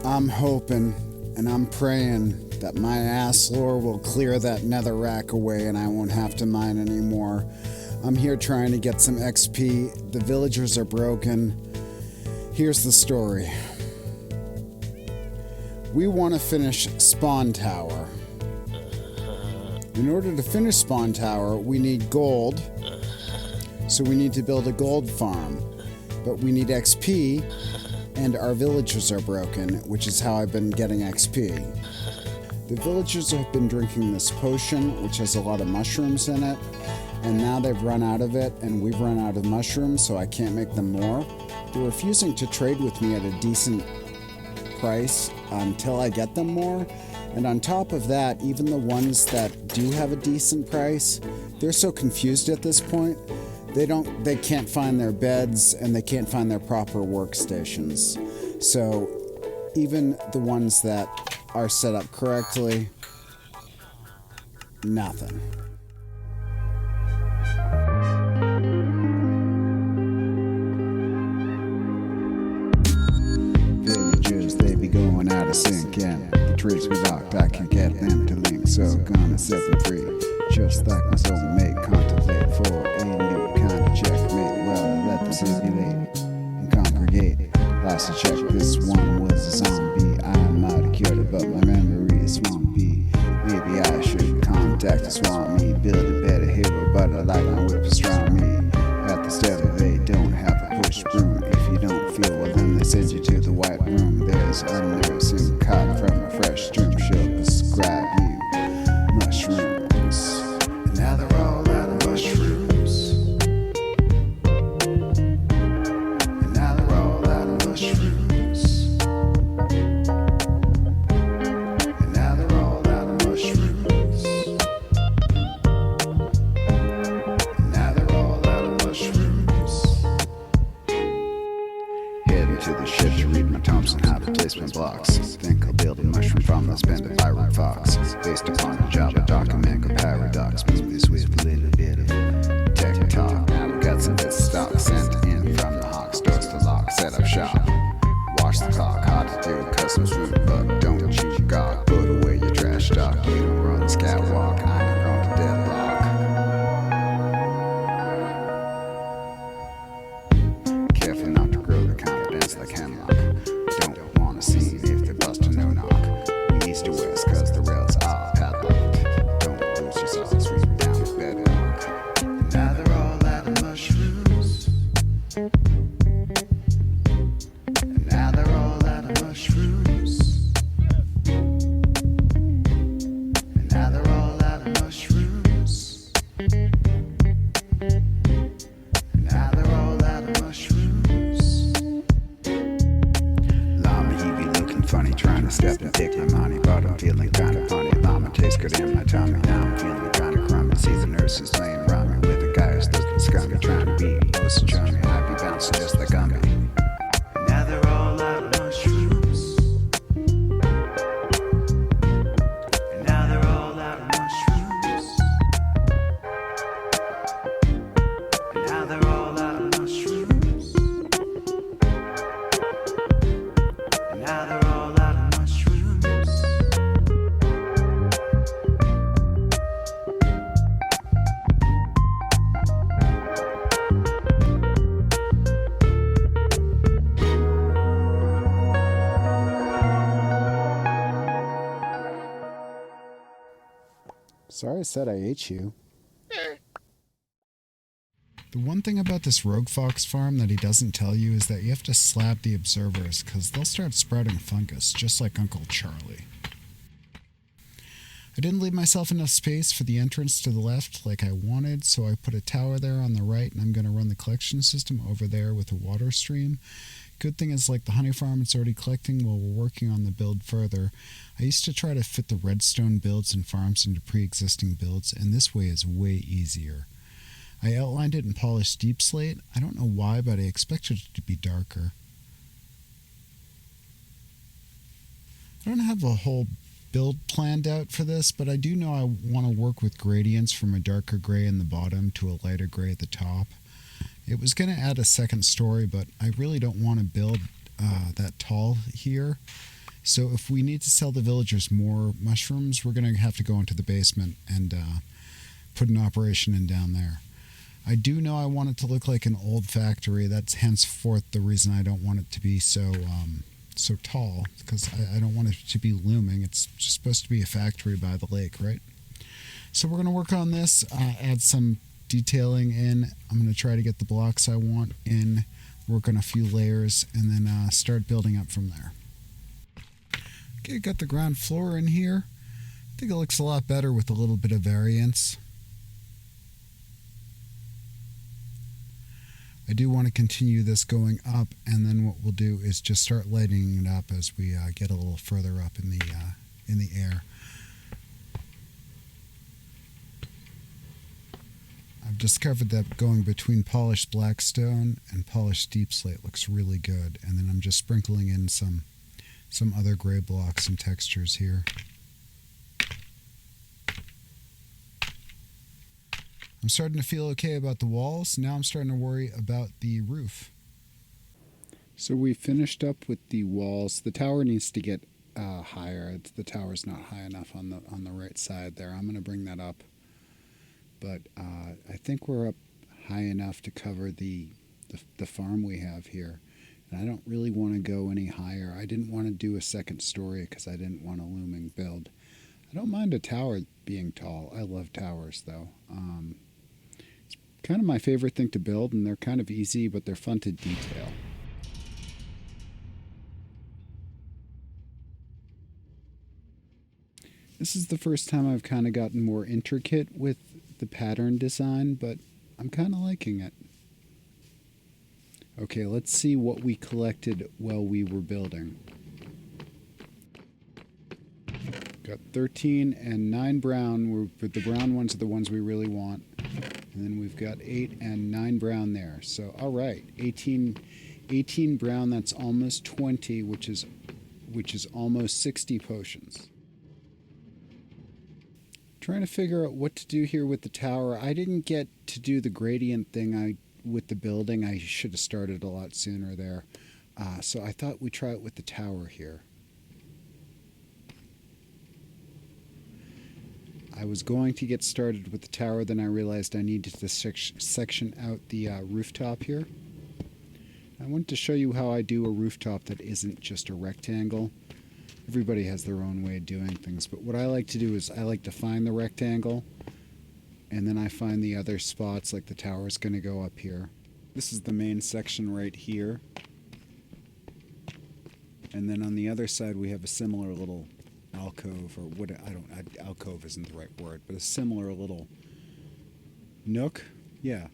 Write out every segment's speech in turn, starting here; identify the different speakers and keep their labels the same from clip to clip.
Speaker 1: I'm hoping and I'm praying that my ass lore will clear that nether rack away and I won't have to mine anymore. I'm here trying to get some XP. The villagers are broken. Here's the story. We want to finish Spawn Tower. In order to finish Spawn Tower, we need gold. So we need to build a gold farm. But we need XP, and our villagers are broken, which is how I've been getting XP. The villagers have been drinking this potion, which has a lot of mushrooms in it, and now they've run out of it, and we've run out of mushrooms, so I can't make them more. They're refusing to trade with me at a decent price until I get them more. And on top of that, even the ones that do have a decent price, they're so confused at this point. They can't find their beds and they can't find their proper workstations. So even the ones that are set up correctly, nothing. Villagers, they be going out of sync, and the trees we locked, I can get them to link, so gonna set them free. Just like my soulmate, contemplate for a new kind of checkmate. Well, let them simulate and congregate. Last I checked, this one was a zombie. I might have cured it, but my memory is swampy. Maybe I should contact the swami, build a better hero, but I like my whip pastrami. At the step, they don't have a push broom. If you don't feel well, then they send you to the white room. There's a nurse in cotton from a fresh stream. She'll prescribe you mushrooms. And now they're all out of mushrooms. And now they're all out of mushrooms. And now they're all out of mushrooms. And now they're all out of mushrooms. Heading to the shed to read my Thompson how to place my blocks. Think I'll build a mushroom farm that's been by Iron Fox. Based upon the Java document of paradox. Movies with a little bit of tech talk. Now we got some good stock sent in from the Hawks. Doors to lock, set up shop. Watch the clock, hard to do customs route, but don't you gawk. Put away your trash stock. You don't run the catwalk. I ain't run to deadlock. Careful not to grow the confidence like hemlock. Don't wanna see if they're busting no knock. We east to west, cause the rails are padlocked. Don't lose your sauce, read down the bedrock. And now they're all out of mushrooms. And now they're all out of mushrooms. And now they're all out of mushrooms. And now they're all out of mushrooms. Llama, he be looking funny, trying to step and take my money, but I'm feeling kinda funny. Llama tastes good in my tummy, now I'm feeling kinda crummy. See the nurses laying around me with a guy who's looking scummy, trying to be close to chummy. I be bouncing just like Gumby. And now they're all out of mushrooms. And now they're all out of mushrooms. And now they're all out of mushrooms. And now they're all out of mushrooms. Sorry I said I ate you. The one thing about this rogue fox farm that he doesn't tell you is that you have to slap the observers, because they'll start sprouting fungus, just like Uncle Charlie. I didn't leave myself enough space for the entrance to the left like I wanted, so I put a tower there on the right, and I'm going to run the collection system over there with a water stream. Good thing is, like the honey farm, it's already collecting while we're working on the build further. I used to try to fit the redstone builds and farms into pre-existing builds, and this way is way easier. I outlined it in polished deep slate. I don't know why, but I expected it to be darker. I don't have a whole build planned out for this, but I do know I want to work with gradients from a darker gray in the bottom to a lighter gray at the top. It was going to add a second story, but I really don't want to build that tall here. So if we need to sell the villagers more mushrooms, we're going to have to go into the basement and put an operation in down there. I do know I want it to look like an old factory. That's henceforth the reason I don't want it to be so tall, because I don't want it to be looming. It's just supposed to be a factory by the lake, right? So we're going to work on this, add some detailing in. I'm going to try to get the blocks I want in, work on a few layers, and then start building up from there. Okay, got the ground floor in here. I think it looks a lot better with a little bit of variance. I do want to continue this going up, and then what we'll do is just start lighting it up as we get a little further up in the air. I've discovered that going between polished blackstone and polished deep slate looks really good, and then I'm just sprinkling in some other gray blocks and textures here. I'm starting to feel okay about the walls. Now I'm starting to worry about the roof. So we finished up with the walls. The tower needs to get higher. The tower's not high enough on the right side there. I'm going to bring that up. But I think we're up high enough to cover the farm we have here. And I don't really want to go any higher. I didn't want to do a second story because I didn't want a looming build. I don't mind a tower being tall. I love towers, though. It's kind of my favorite thing to build, and they're kind of easy, but they're fun to detail. This is the first time I've kind of gotten more intricate with the pattern design, but I'm kind of liking it. Okay, let's see what we collected while we were building. Got 13 and 9 brown, but the brown ones are the ones we really want. And then we've got 8 and 9 brown there. So, all right, 18 brown, that's almost 20, which is almost 60 potions. Trying to figure out what to do here with the tower. I didn't get to do the gradient thing with the building. I should have started a lot sooner there. So I thought we'd try it with the tower here. I was going to get started with the tower, then I realized I needed to section out the rooftop here. I wanted to show you how I do a rooftop that isn't just a rectangle. Everybody has their own way of doing things, but what I like to do is I like to find the rectangle, and then I find the other spots, like the tower's going to go up here. This is the main section right here. And then on the other side we have a similar little alcove, or what, alcove isn't the right word, but a similar little nook, yeah,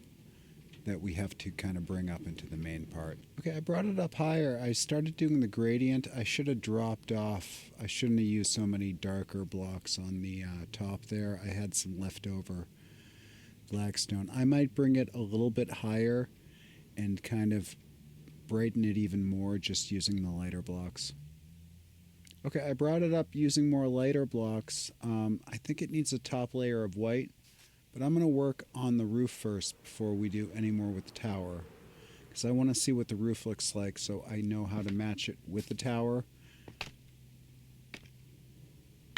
Speaker 1: that we have to kind of bring up into the main part. Okay, I brought it up higher. I started doing the gradient. I should have dropped off. I shouldn't have used so many darker blocks on the top there. I had some leftover blackstone. I might bring it a little bit higher and kind of brighten it even more just using the lighter blocks. Okay, I brought it up using more lighter blocks. I think it needs a top layer of white, but I'm going to work on the roof first before we do any more with the tower, because I want to see what the roof looks like so I know how to match it with the tower.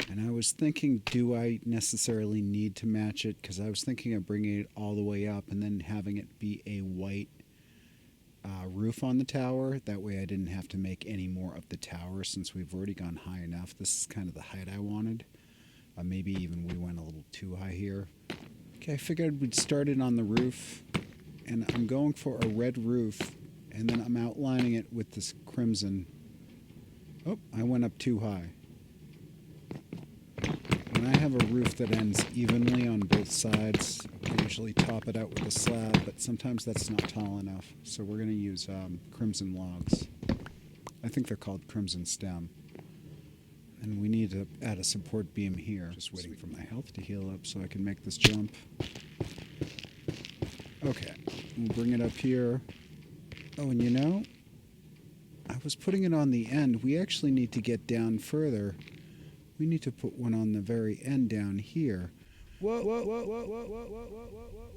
Speaker 1: And I was thinking, do I necessarily need to match it? Because I was thinking of bringing it all the way up and then having it be a white roof on the tower. That way I didn't have to make any more of the tower since we've already gone high enough. This is kind of the height I wanted. Maybe even we went a little too high here. Okay, I figured we'd start it on the roof, and I'm going for a red roof, and then I'm outlining it with this crimson. Oh, I went up too high. When I have a roof that ends evenly on both sides, I usually top it out with a slab, but sometimes that's not tall enough, so we're going to use crimson logs. I think they're called crimson stem. And we need to add a support beam here. Just waiting for my health to heal up so I can make this jump. Okay, we'll bring it up here. Oh, and you know, I was putting it on the end. We actually need to get down further. We need to put one on the very end down here. Whoa, whoa, whoa, whoa, whoa, whoa, whoa, whoa, whoa, whoa.